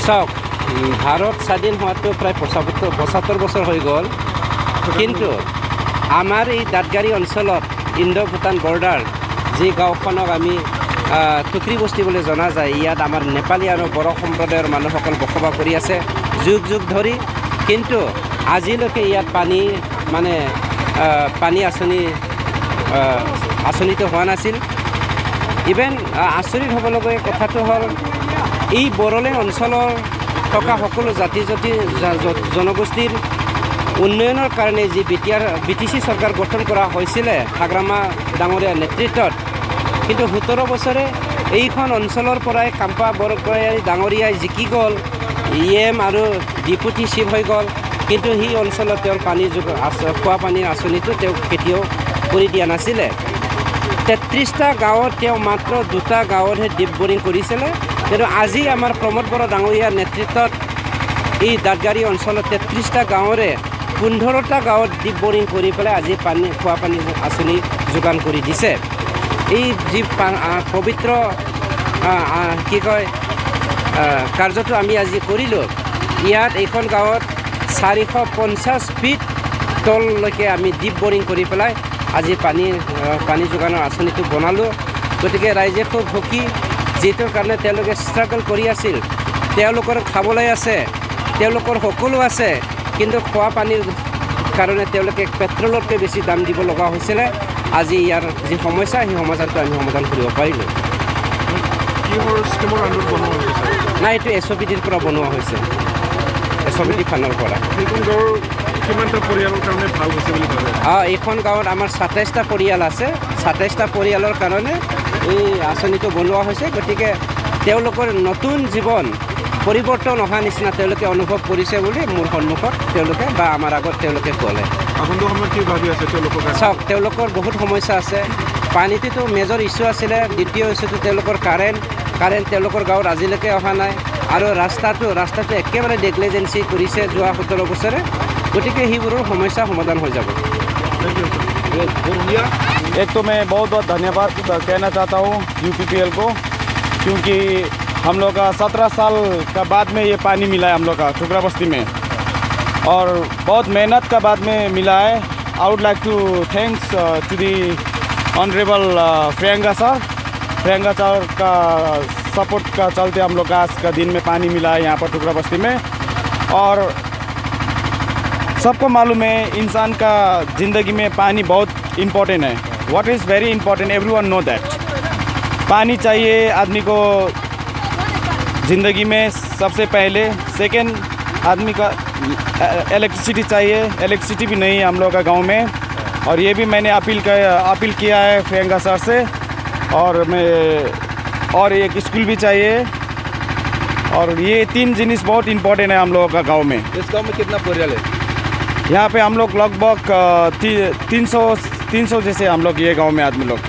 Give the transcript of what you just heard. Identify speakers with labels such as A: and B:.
A: চাওক ভাৰত স্বাধীন হোৱাটো প্ৰায় 75 বছৰ হৈ গ'ল কিন্তু আমাৰ এই দাঁতগাড়ী অঞ্চলত ইণ্ডো ভূটান বৰ্ডাৰ যি গাঁওখনক আমি টুকৰি বস্তি বুলি জনা যায় ইয়াত আমাৰ নেপালী আৰু বড়ো সম্প্ৰদায়ৰ মানুহসকল বসবাস কৰি আছে যুগ যুগ ধৰি কিন্তু আজিলৈকে ইয়াত পানী আঁচনিটো হোৱা নাছিল ইভেন আচৰিত হ'বলগীয়া কথাটো হ'ল এই বড়োলেণ্ড অঞ্চলৰ থকা সকলো জাতি জনগোষ্ঠীৰ উন্নয়নৰ কাৰণে যি BTC চৰকাৰ গঠন কৰা হৈছিলে হাগ্ৰামা ডাঙৰীয়াৰ নেতৃত্বত কিন্তু 17 বছৰে এইখন অঞ্চলৰ পৰাই কাম্পা বৰগয়াৰী ডাঙৰীয়াই জিকি গ'ল EM আৰু ডেপুটি চিফ হৈ গ'ল কিন্তু সেই অঞ্চলত তেওঁৰ খোৱা পানীৰ আঁচনিটো তেওঁ কেতিয়াও কৰি দিয়া নাছিলে 33টা গাঁৱত তেওঁ মাত্ৰ 2টা গাঁৱতহে ডিপ বৰিং কৰিছিলে কিন্তু আজি আমাৰ প্ৰমোদ বড়ো ডাঙৰীয়াৰ নেতৃত্বত এই দাঁতগাড়ী অঞ্চলত 33টা গাঁৱৰে 15টা গাঁৱত ডিপ বৰিং কৰি পেলাই আজি খোৱা পানী আঁচনি যোগান কৰি দিছে এই যি পবিত্ৰ কাৰ্যটো আমি আজি কৰিলোঁ ইয়াত এইখন গাঁৱত 450 ফিট তললৈকে আমি ডিপ বৰিং কৰি পেলাই আজি পানী যোগানৰ আঁচনিটো বনালোঁ গতিকে ৰাইজে খুব সুখী যিটোৰ কাৰণে তেওঁলোকে ষ্ট্ৰাগল কৰি আছিল তেওঁলোকৰ খাবলৈ আছে তেওঁলোকৰ সকলো আছে কিন্তু খোৱা পানীৰ কাৰণে তেওঁলোকে পেট্ৰলতকৈ বেছি দাম দিব লগা হৈছিলে আজি ইয়াৰ যি সমস্যা সেই সমস্যাটো আমি সমাধান কৰিব পাৰিলোঁ নাই এইটো SOPDৰ পৰা বনোৱা হৈছে SOPD ফানৰ পৰা এইখন গাঁৱত আমাৰ 27টা পৰিয়াল আছে 27টা পৰিয়ালৰ কাৰণে এই আঁচনিটো বনোৱা হৈছে গতিকে তেওঁলোকৰ নতুন জীৱন পৰিৱৰ্তন অহা নিচিনা তেওঁলোকে অনুভৱ কৰিছে বুলি মোৰ সন্মুখত তেওঁলোকে বা আমাৰ আগত তেওঁলোকে ক'লে চাওক তেওঁলোকৰ বহুত সমস্যা আছে পানীটোতো মেজৰ ইছ্যু আছিলে দ্বিতীয় ইছ্যুটো তেওঁলোকৰ কাৰেণ্ট তেওঁলোকৰ গাঁৱত আজিলৈকে অহা নাই আৰু ৰাস্তাটো একেবাৰে নেগলিজেঞ্চি কৰিছে যোৱা 17 বছৰে গতিকে সেইবোৰৰ সমস্যা সমাধান হৈ যাব
B: एक तो मैं बहुत धन्यवाद कहना चाहता हूँ UPPL को क्योंकि हम लोग का 17 साल का बाद में ये पानी मिला है हम लोग का टुकरा बस्ती में और बहुत मेहनत का बाद में मिला है I would like to thanks to the honourable Priyanka sir का सपोर्ट का चलते हम लोग का आज का दिन में पानी मिला है यहाँ पर टुकरा बस्ती में और सबको मालूम है इंसान का ज़िंदगी में पानी बहुत इम्पोर्टेंट है what is very important everyone know that पानी चाहिए आदमी को ज़िंदगी में सबसे पहले सेकंड आदमी का इलेक्ट्रिसिटी चाहिए इलेक्ट्रिसिटी भी नहीं है हम लोग का गांव में और ये भी मैंने अपील किया है प्रियंका सर से और एक स्कूल भी चाहिए और ये 3 जिनिस बहुत इम्पोर्टेंट है हम लोगों का गांव में
C: इस गांव में कितना परिवार है
B: यहाँ पे हम लोग लगभग 300 जैसे हम लोग ये गांव में आदमी लोग